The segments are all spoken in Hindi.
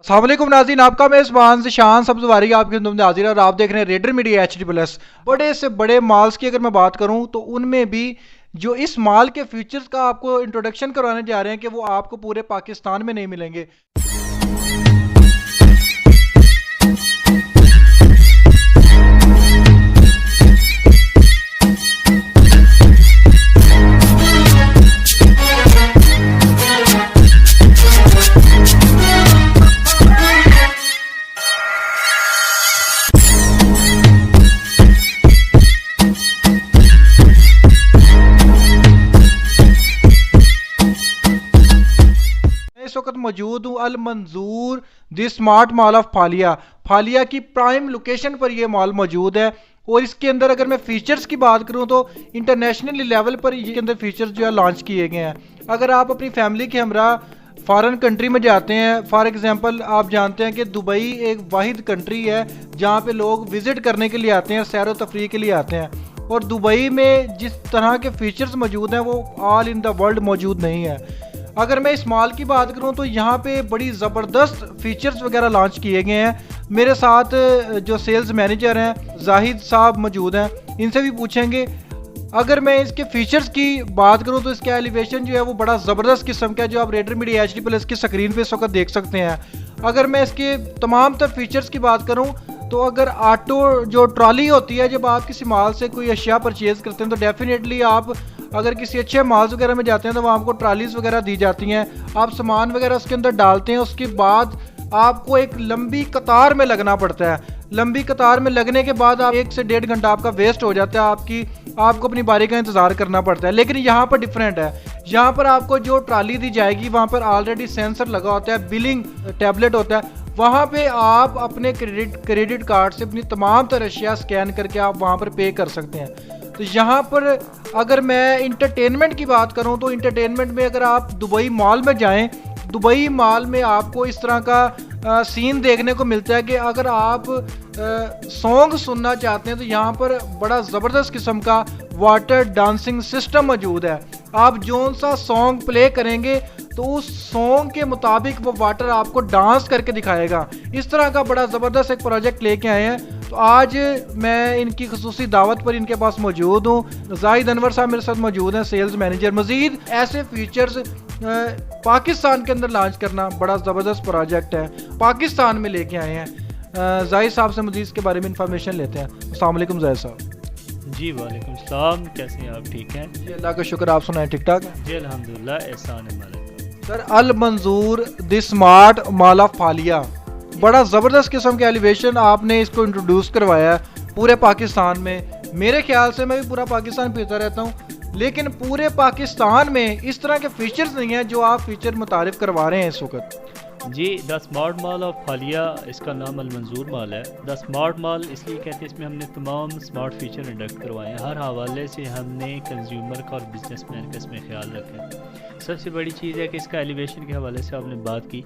अस्सलाम वालेकुम नाज़रीन, आपका मेज़बान शान सब्ज़वारी आपकी खिदमत में हाजिर है और आप देख रहे हैं रेडर मीडिया HD+। बड़े से बड़े मॉल्स की अगर मैं बात करूं तो उनमें भी जो इस मॉल के फीचर्स का आपको इंट्रोडक्शन करवाने जा रहे हैं कि वो आपको पूरे पाकिस्तान में नहीं मिलेंगे। इस वक्त मौजूद हूँ अल मंजूर द स्मार्ट मॉल ऑफ फालिया। फालिया की प्राइम लोकेशन पर यह मॉल मौजूद है और इसके अंदर अगर मैं फीचर्स की बात करूं तो इंटरनेशनल लेवल पर इसके अंदर फीचर्स जो है लॉन्च किए गए हैं। अगर आप अपनी फैमिली के हमरा फॉरेन कंट्री में जाते हैं, फॉर एग्जांपल आप जानते हैं कि दुबई एक वाहिद कंट्री है जहां पे लोग विजिट करने के लिए आते हैं, सैर व तफरीह के लिए आते हैं, और दुबई में जिस तरह के फीचर्स मौजूद हैं वो ऑल इन द वर्ल्ड मौजूद नहीं है। अगर मैं इस मॉल की बात करूं तो यहाँ पे बड़ी ज़बरदस्त फीचर्स वगैरह लॉन्च किए गए हैं। मेरे साथ जो सेल्स मैनेजर हैं जाहिद साहब मौजूद हैं, इनसे भी पूछेंगे। अगर मैं इसके फीचर्स की बात करूं तो इसका एलिवेशन जो है वो बड़ा ज़बरदस्त किस्म का है, जो आप रेडर मीडिया HD+ की स्क्रीन पे इस वक्त देख सकते हैं। अगर मैं इसके तमाम तर फीचर्स की बात करूं तो अगर ऑटो जो ट्रॉली होती है, जब आप किसी मॉल से कोई अशिया परचेज़ करते हैं तो डेफिनेटली आप अगर किसी अच्छे मॉल्स वगैरह में जाते हैं तो वहाँ आपको ट्रॉलीज वगैरह दी जाती हैं, आप सामान वगैरह उसके अंदर डालते हैं, उसके बाद आपको एक लंबी कतार में लगना पड़ता है। लंबी कतार में लगने के बाद आप 1 से 1.5 घंटा आपका वेस्ट हो जाता है, आपको अपनी बारी का इंतज़ार करना पड़ता है। लेकिन यहाँ पर डिफरेंट है, यहाँ पर आपको जो ट्रॉली दी जाएगी वहाँ पर ऑलरेडी सेंसर लगा होता है, बिलिंग टैबलेट होता है, वहाँ पे आप अपने क्रेडिट कार्ड से अपनी तमाम तरह अशिया स्कैन करके आप वहाँ पर पे कर सकते हैं। तो यहाँ पर अगर मैं इंटरटेनमेंट की बात करूँ तो इंटरटेनमेंट में अगर आप दुबई मॉल में जाएं, दुबई मॉल में आपको इस तरह का सीन देखने को मिलता है कि अगर आप सॉन्ग सुनना चाहते हैं तो यहाँ पर बड़ा ज़बरदस्त किस्म का वाटर डांसिंग सिस्टम मौजूद है। आप जोन सा सॉन्ग प्ले करेंगे तो उस सॉन्ग के मुताबिक वो वाटर आपको डांस करके दिखाएगा। इस तरह का बड़ा ज़बरदस्त एक प्रोजेक्ट लेके आए हैं। तो आज मैं इनकी खुसूसी दावत पर इनके पास मौजूद हूँ। जाहिद अनवर साहब मेरे साथ मौजूद हैं, सेल्स मैनेजर। मजीद ऐसे फीचर्स पाकिस्तान के अंदर लॉन्च करना बड़ा ज़बरदस्त प्रोजेक्ट है, पाकिस्तान में लेके आए हैं। जाहिद साहब से मजीद के बारे में इंफॉर्मेशन लेते हैं। अस्सलाम वालेकुम जाहिद साहब। जी वालेकुम सलाम, कैसे हैं आप? ठीक हैं जी, अल्लाह का शुक्र, आप सुनाएं? ठीक ठाक है जी, अल्हम्दुलिल्लाह, एहसान है मालिक। सर, अल मंजूर द स्मार्ट मॉल ऑफ फालिया, बड़ा ज़बरदस्त किस्म के एलिवेशन आपने इसको इंट्रोड्यूस करवाया है पूरे पाकिस्तान में। मेरे ख्याल से मैं भी पूरा पाकिस्तान पीता रहता हूँ, लेकिन पूरे पाकिस्तान में इस तरह के फीचर्स नहीं हैं जो आप फीचर मुतारिफ करवा रहे हैं इस वक्त। जी, द स्मार्ट मॉल ऑफ फालिया, इसका नाम अल मंजूर मॉल है। द स्मार्ट मॉल इसलिए कहते हैं, इसमें हमने तमाम स्मार्ट फीचर इंडक्ट करवाए हैं। हर हवाले से हमने कंज्यूमर का और बिजनेसमैन का इसमें ख्याल रखा है। सबसे बड़ी चीज़ है कि इसका एलिवेशन के हवाले से आपने बात की,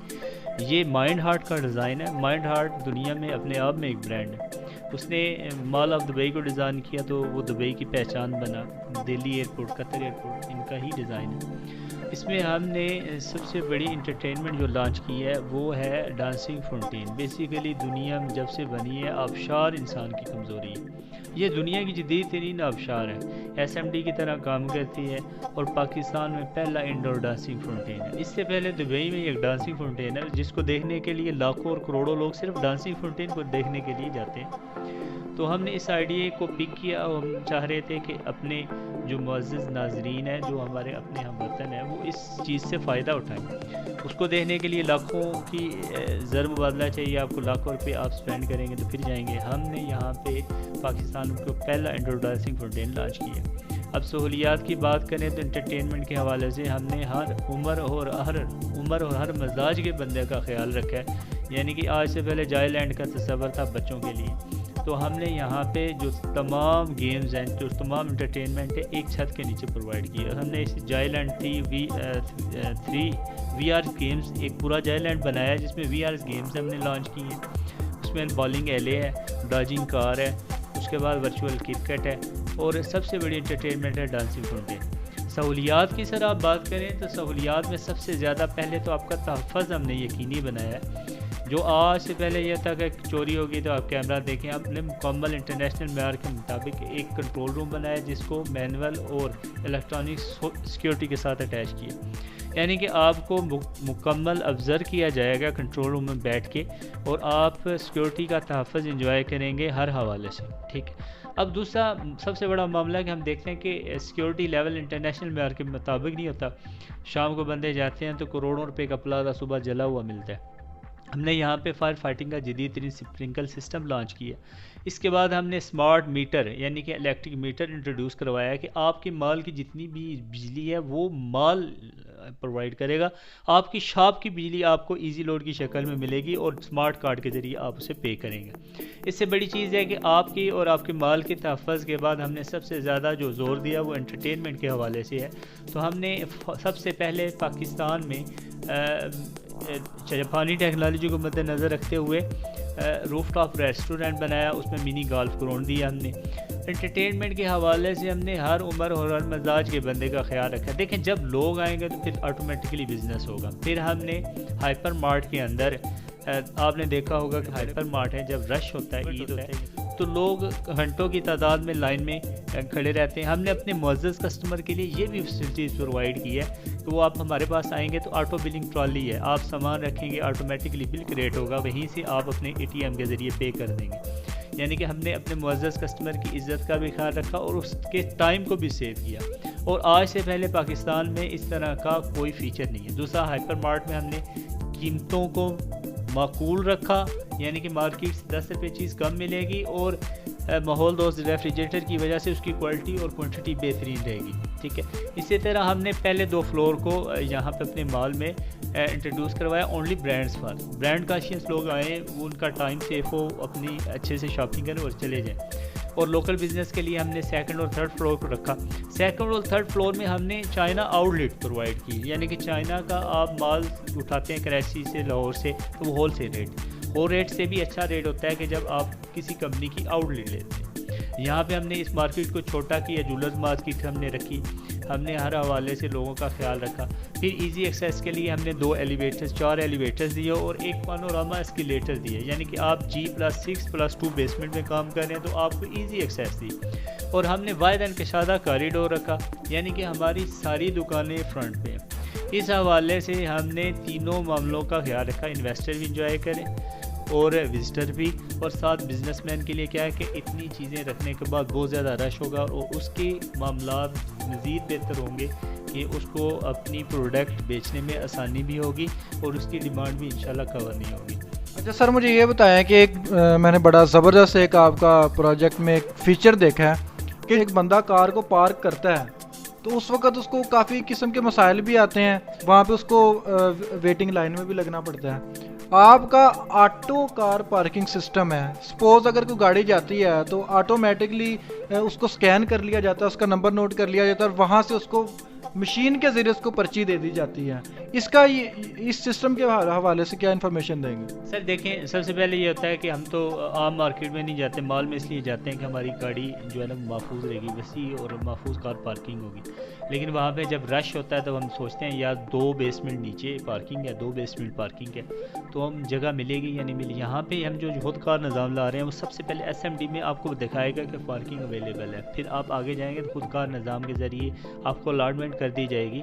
ये माइंड हार्ट का डिज़ाइन है। माइंड हार्ट दुनिया में अपने आप में एक ब्रांड है। उसने मॉल ऑफ दुबई को डिज़ाइन किया तो वो दुबई की पहचान बना। दिल्ली एयरपोर्ट, कतर एयरपोर्ट, इनका ही डिज़ाइन है। इसमें हमने सबसे बड़ी इंटरटेनमेंट जो लॉन्च की है वो है डांसिंग फाउंटेन। बेसिकली दुनिया में जब से बनी है आबशार इंसान की कमज़ोरी है। ये दुनिया की जदीद तरीन आबशार है, SMD की तरह काम करती है और पाकिस्तान में पहला इंडोर डांसिंग फाउंटेन है। इससे पहले दुबई में एक डांसिंग फाउंटेन है जिसको देखने के लिए लाखों और करोड़ों लोग सिर्फ डांसिंग फाउंटेन को देखने के लिए जाते हैं। तो हमने इस आइडिया को पिक किया और हम चाह रहे थे कि अपने जो मुअज़्ज़िज़ नाज़रीन हैं, जो हमारे अपने हम वतन हैं, वो इस चीज़ से फ़ायदा उठाएं। उसको देखने के लिए लाखों की ज़र मुबादला चाहिए, आपको लाखों रुपये आप स्पेंड करेंगे तो फिर जाएंगे। हमने यहाँ पे पाकिस्तान को पहला इंडोर डांसिंग फाउंटेन लॉन्च किया। अब सहूलियात की बात करें तो इंटरटेनमेंट के हवाले से हमने हर उम्र और हर मजाज के बंदे का ख्याल रखा है। यानी कि आज से पहले जायलैंड का तस्वर था बच्चों के लिए, तो हमने यहाँ पे जो तमाम गेम्स हैं, जो तमाम इंटरटेनमेंट है, एक छत के नीचे प्रोवाइड किया। हमने इस जायलैंड 3 VR गेम्स, एक पूरा जायलैंड बनाया जिसमें VR गेम्स हमने लॉन्च की हैं। उसमें बॉलिंग एले है, डॉजिंग कार है, उसके बाद वर्चुअल क्रिकेट है और सबसे बड़ी इंटरटेनमेंट है डांसिंग फाउंटेन। सहूलियात की सर आप बात करें तो सहूलियात में सबसे ज़्यादा पहले तो आपका तहफ़्फ़ुज़ हमने यकीनी बनाया है जो आज से पहले यह था कि चोरी होगी तो आप कैमरा देखें, आपने मुकम्मल इंटरनेशनल मेयार के मुताबिक एक कंट्रोल रूम बनाया जिसको मैनुअल और इलेक्ट्रॉनिक सिक्योरिटी के साथ अटैच किया, यानी कि आपको मुकम्मल ऑब्ज़र्व किया जाएगा कंट्रोल रूम में बैठ के और आप सिक्योरिटी का तहफ़्फ़ुज़ इंजॉय करेंगे हर हवाले से। ठीक है, अब दूसरा सबसे बड़ा मामला कि हम देखते हैं कि सिक्योरिटी लेवल इंटरनेशनल मेयार के मुताबिक नहीं होता। शाम को बंदे जाते हैं तो करोड़ों रुपए का प्लाजा सुबह जला हुआ मिलता है। हमने यहाँ पे फायर फाइटिंग का जदीद तरीन स्प्रिंकल सिस्टम लॉन्च किया। इसके बाद हमने स्मार्ट मीटर यानी कि इलेक्ट्रिक मीटर इंट्रोड्यूस करवाया कि आपके माल की जितनी भी बिजली है वो माल प्रोवाइड करेगा। आपकी शॉप की बिजली आपको इजी लोड की शक्ल में मिलेगी और स्मार्ट कार्ड के ज़रिए आप उसे पे करेंगे। इससे बड़ी चीज़ है कि आपकी और आपके माल के तहफ़्फ़ुज़ के बाद हमने सबसे ज़्यादा जो ज़ोर दिया वो एंटरटेनमेंट के हवाले से है। तो हमने सबसे पहले पाकिस्तान में जापानी टेक्नोलॉजी को मद्देनज़र रखते हुए रूफटॉप रेस्टोरेंट बनाया, उसमें मिनी गोल्फ ग्राउंड दिया हमने। एंटरटेनमेंट के हवाले से हमने हर उम्र और हर मजाज के बंदे का ख्याल रखा। देखें, जब लोग आएंगे तो फिर ऑटोमेटिकली बिजनेस होगा। फिर हमने हाइपर मार्ट के अंदर आपने देखा होगा कि हाइपर मार्ट है, जब रश होता है, ईद होता है, तो लोग घंटों की तादाद में लाइन में खड़े रहते हैं। हमने अपने मुअज़्ज़ज़ कस्टमर के लिए ये भी फैसिलिटीज़ प्रोवाइड की है कि वो आप हमारे पास आएंगे तो ऑटो बिलिंग ट्रॉली है, आप सामान रखेंगे ऑटोमेटिकली बिल क्रिएट होगा, वहीं से आप अपने ATM के ज़रिए पे कर देंगे। यानी कि हमने अपने मुअज़्ज़ज़ कस्टमर की इज़्ज़त का भी ख्याल रखा और उसके टाइम को भी सेव किया। और आज से पहले पाकिस्तान में इस तरह का कोई फ़ीचर नहीं है। दूसरा, हाइपर मार्ट में हमने कीमतों को माकूल रखा, यानी कि मार्केट से 10 रुपये चीज़ कम मिलेगी और माहौल दोस्त रेफ्रिजरेटर की वजह से उसकी क्वालिटी और क्वांटिटी बेहतरीन रहेगी। ठीक है, इसी तरह हमने पहले 2 फ्लोर को यहाँ पे अपने मॉल में इंट्रोड्यूस करवाया ओनली ब्रांड्स पर। ब्रांड कॉन्शियस लोग आए, वो उनका टाइम सेफ हो, अपनी अच्छे से शॉपिंग करें और चले जाएँ। और लोकल बिजनेस के लिए हमने 2nd और 3rd फ्लोर को रखा। 2nd और 3rd फ्लोर में हमने चाइना आउटलेट प्रोवाइड की, यानी कि चाइना का आप माल उठाते हैं कराची से, लाहौर से, तो वो होल सेल रेट से भी अच्छा रेट होता है कि जब आप किसी कंपनी की आउटलेट लेते हैं। यहाँ पे हमने इस मार्केट को छोटा किया, जूलर्स मार्केट हमने रखी, हमने हर हवाले से लोगों का ख्याल रखा। फिर इजी एक्सेस के लिए हमने 4 एलिवेटर्स दिए और एक पानोरामा एस्केलेटर दिए, यानी कि आप G+6+2 बेसमेंट में काम कर रहे हैं तो आपको इजी एक्सेस दी। और हमने वाहिद इनकशादा कॉरिडोर रखा, यानी कि हमारी सारी दुकानें फ्रंट पे हैं। इस हवाले से हमने तीनों मामलों का ख्याल रखा, इन्वेस्टर भी इंजॉय करें और विजिटर भी, और साथ बिजनेसमैन के लिए क्या है कि इतनी चीज़ें रखने के बाद बहुत ज़्यादा रश होगा और उसके मामलात मज़ीद बेहतर होंगे कि उसको अपनी प्रोडक्ट बेचने में आसानी भी होगी और उसकी डिमांड भी इंशाल्लाह कवर नहीं होगी। अच्छा सर, मुझे ये बताएं कि मैंने बड़ा ज़बरदस्त एक आपका प्रोजेक्ट में एक फ़ीचर देखा है कि एक बंदा कार को पार्क करता है तो उस वक्त उसको काफ़ी किस्म के मसाइल भी आते हैं, वहाँ पे उसको वेटिंग लाइन में भी लगना पड़ता है। आपका ऑटो कार पार्किंग सिस्टम है, सपोज अगर कोई गाड़ी जाती है तो ऑटोमेटिकली उसको स्कैन कर लिया जाता है, उसका नंबर नोट कर लिया जाता है और वहाँ से उसको मशीन के ज़रिए उसको पर्ची दे दी जाती है। इसका इस सिस्टम के हवाले से क्या इन्फॉर्मेशन देंगे? सर देखें, सबसे पहले ये होता है कि हम तो आम मार्केट में नहीं जाते, मॉल में इसलिए जाते हैं कि हमारी गाड़ी जो है ना महफूज रहेगी, वसी और महफूज कार पार्किंग होगी। लेकिन वहाँ पे जब रश होता है तो हम सोचते हैं या 2 बेसमेंट नीचे पार्किंग है, 2 बेसमेंट पार्किंग है, तो हम जगह मिलेगी या नहीं मिलेगी। यहाँ पे हम जो खुद कार निज़ाम ला रहे हैं वो सबसे पहले SMD में आपको दिखाएगा कि पार्किंग अवेलेबल है। फिर आप आगे जाएंगे तो खुद कार निज़ाम के ज़रिए आपको अलॉटमेंट कर दी जाएगी।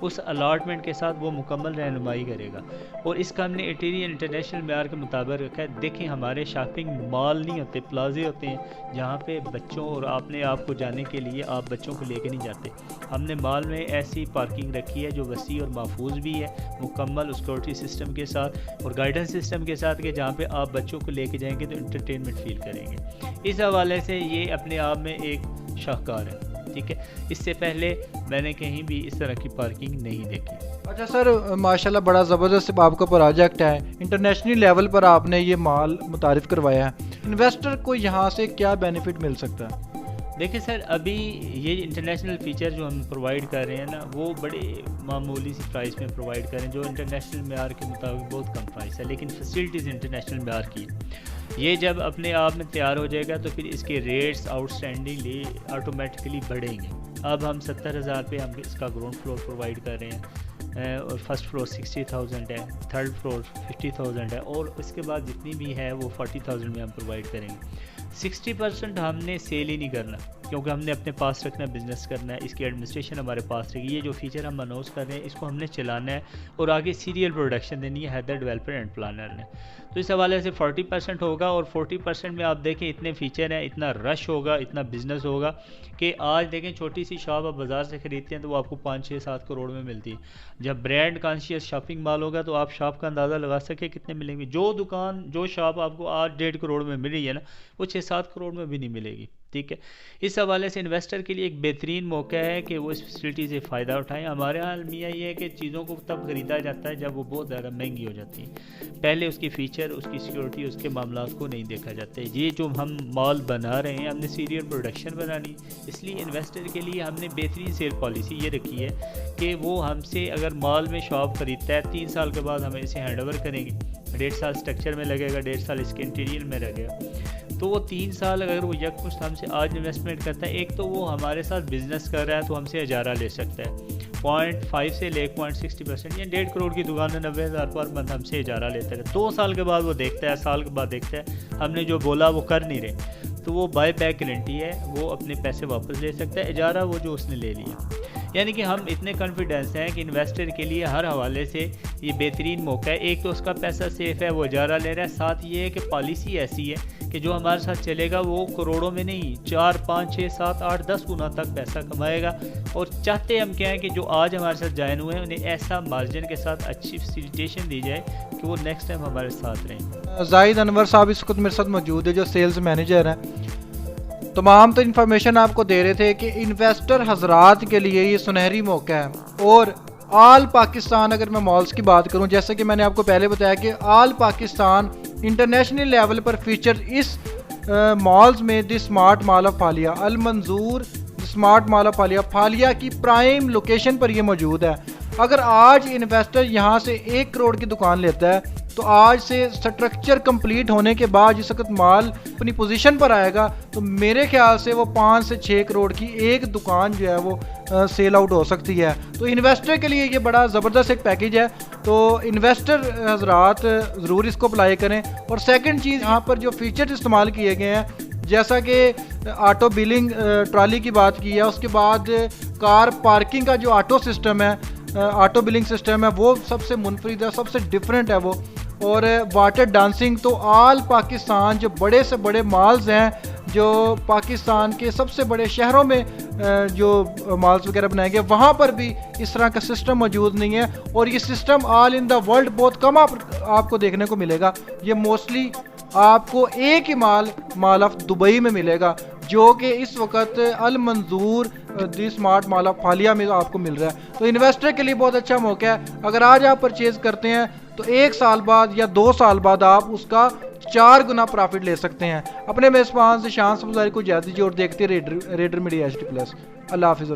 उस अलॉटमेंट के साथ वो मुकम्मल रहनुमाई करेगा और इसका हमने इंटीरियर इंटरनेशनल मेयार के मुताबिक रखा है। देखें, हमारे शॉपिंग मॉल नहीं होते, प्लाजे होते हैं जहाँ पे बच्चों और अपने आप को जाने के लिए आप बच्चों को लेके नहीं जाते। हमने मॉल में ऐसी पार्किंग रखी है जो वसी और महफूज भी है, मुकम्मल सिक्योरिटी सिस्टम के साथ और गाइडेंस सिस्टम के साथ, कि जहाँ पे आप बच्चों को लेके जाएंगे तो इंटरटेनमेंट फील करेंगे। इस हवाले से ये अपने आप में एक शाहकार है। ठीक है, इससे पहले मैंने कहीं भी इस तरह की पार्किंग नहीं देखी। अच्छा सर, माशाल्लाह बड़ा ज़बरदस्त आपका प्रोजेक्ट है, इंटरनेशनल लेवल पर आपने ये माल मुतारिफ करवाया है। इन्वेस्टर को यहाँ से क्या बेनिफिट मिल सकता है? देखिए सर, अभी ये इंटरनेशनल फ़ीचर जो हम प्रोवाइड कर रहे हैं ना, वो बड़े मामूली सी प्राइस में प्रोवाइड कर रहे हैं, जो इंटरनेशनल मेयार के मुताबिक बहुत कम प्राइस है, लेकिन फैसिलिटीज़ इंटरनेशनल मेयार की। ये जब अपने आप में तैयार हो जाएगा तो फिर इसके रेट्स आउटस्टैंडिंगली ऑटोमेटिकली बढ़ेंगे। अब हम 70,000 पे हम इसका ग्राउंड फ्लोर प्रोवाइड कर रहे हैं, और फर्स्ट फ्लोर 60,000 है, थर्ड फ्लोर 50,000 है, और इसके बाद जितनी भी है वो 40,000 में हम प्रोवाइड करेंगे। 60% हमने सेल ही नहीं करना, क्योंकि हमने अपने पास रखना है, बिज़नेस करना है, इसकी एडमिनिस्ट्रेशन हमारे पास रहेगी। ये जो फीचर हम अनाउंस कर रहे हैं इसको हमने चलाना है और आगे सीरियल प्रोडक्शन देनी है हैदर डेवलपर एंड प्लानर ने। तो इस हवाले से 40% होगा, और 40% में आप देखें इतने फीचर हैं, इतना रश होगा, इतना बिजनेस होगा कि आज देखें छोटी सी शॉप आप बाज़ार से ख़रीदते हैं तो वो आपको 5, 6, 7 करोड़ में मिलती है। जब ब्रांड कॉन्शियस शॉपिंग मॉल होगा तो आप शॉप का अंदाज़ा लगा सके कितने मिलेंगे। जो दुकान, जो शॉप आपको आज 1.5 करोड़ में मिल रही है ना, वो 6-7 करोड़ में भी नहीं मिलेगी। ठीक है, इस हवाले से इन्वेस्टर के लिए एक बेहतरीन मौका है कि वो इस फैसिलिटी से फ़ायदा उठाएं। हमारे यहाँ अलमिया ये है कि चीज़ों को तब ख़रीदा जाता है जब वो बहुत ज़्यादा महंगी हो जाती है, पहले उसकी फ़ीचर, उसकी सिक्योरिटी, उसके मामला को नहीं देखा जाता है। ये जो हम मॉल बना रहे हैं, हमने सीरियल प्रोडक्शन बनानी, इसलिए इन्वेस्टर के लिए हमने बेहतरीन सेल पॉलिसी ये रखी है कि वो हमसे अगर मॉल में शॉप ख़रीदता है 3 साल के बाद हमें इसे हैंड ओवर करेंगे, 1.5 साल स्ट्रक्चर में लगेगा, 1.5 साल इसके इंटीरियर में लगेगा। तो वो 3 साल अगर वो यकमुश्त हमसे आज इन्वेस्टमेंट करता है, एक तो वो हमारे साथ बिजनेस कर रहा है तो हमसे इजारा ले सकता है 0.5 से ले 0.60%, या 1.5 करोड़ की दुकान में 90,000 पर मंथ हमसे इजारा लेता है। 2 साल के बाद वो देखता है, साल के बाद देखता है हमने जो बोला वो कर नहीं रहे, तो वो बाय बैक गारंटी है, वो अपने पैसे वापस ले सकता है, इजारा वो जो उसने ले लिया। यानी कि हम इतने कॉन्फिडेंस हैं कि इन्वेस्टर के लिए हर हवाले से ये बेहतरीन मौका है। एक तो उसका पैसा सेफ़ है, वो इजारा ले रहा है, साथ ये है कि पॉलिसी ऐसी है कि जो हमारे साथ चलेगा वो करोड़ों में नहीं, 4, 5, 6, 7, 8, 10 गुना तक पैसा कमाएगा। और चाहते हम क्या है कि जो आज हमारे साथ ज्वाइन हुए हैं उन्हें ऐसा मार्जिन के साथ अच्छी फैसिलिटेशन दी जाए कि वो नेक्स्ट टाइम हमारे साथ रहें। जाहिद अनवर साहब इस वक्त मेरे साथ मौजूद है, जो सेल्स मैनेजर हैं। तमाम तो इन्फॉर्मेशन आपको दे रहे थे कि इन्वेस्टर हजरात के लिए ये सुनहरी मौका है। और आल पाकिस्तान, अगर मैं मॉल्स की बात करूं, जैसे कि मैंने आपको पहले बताया कि आल पाकिस्तान इंटरनेशनल लेवल पर फीचर इस मॉल्स में द स्मार्ट मॉल ऑफ फालिया, अल मंजूर स्मार्ट मॉल ऑफ फालिया, फालिया की प्राइम लोकेशन पर ये मौजूद है। अगर आज इन्वेस्टर यहाँ से 1 करोड़ की दुकान लेता है तो आज से स्ट्रक्चर कंप्लीट होने के बाद जिस वक्त माल अपनी पोजीशन पर आएगा तो मेरे ख्याल से वो 5 से 6 करोड़ की एक दुकान जो है वो सेल आउट हो सकती है। तो इन्वेस्टर के लिए ये बड़ा ज़बरदस्त एक पैकेज है, तो इन्वेस्टर हजरात ज़रूर इसको अप्लाई करें। और सेकंड चीज़, यहाँ पर जो फीचर्स इस्तेमाल किए गए हैं, जैसा कि ऑटो बिलिंग ट्रॉली की बात की है, उसके बाद कार पार्किंग का जो ऑटो सिस्टम है, ऑटो बिलिंग सिस्टम है, वो सबसे मुनफरिद है, सबसे डिफरेंट है वो। और वाटर डांसिंग, तो आल पाकिस्तान जो बड़े से बड़े मॉल्स हैं, जो पाकिस्तान के सबसे बड़े शहरों में जो मॉल्स वगैरह बनाए गए, वहाँ पर भी इस तरह का सिस्टम मौजूद नहीं है। और ये system all in the world बहुत कम आपको देखने को मिलेगा। ये मोस्टली आपको एक ही मॉल ऑफ दुबई में मिलेगा, जो कि इस वक्त अल मंजूर दी स्मार्ट मॉल ऑफ फालिया में आपको मिल रहा है। तो इन्वेस्टर के लिए बहुत अच्छा मौका है। अगर आज आप परचेज करते हैं तो 1 साल बाद या 2 साल बाद आप उसका 4 गुना प्रॉफिट ले सकते हैं। अपने मेज़बान से शान सब्ज़ारी को ज्यादा दीजिए और देखते रेडर मीडिया HD+। अल्लाह हाफिज़।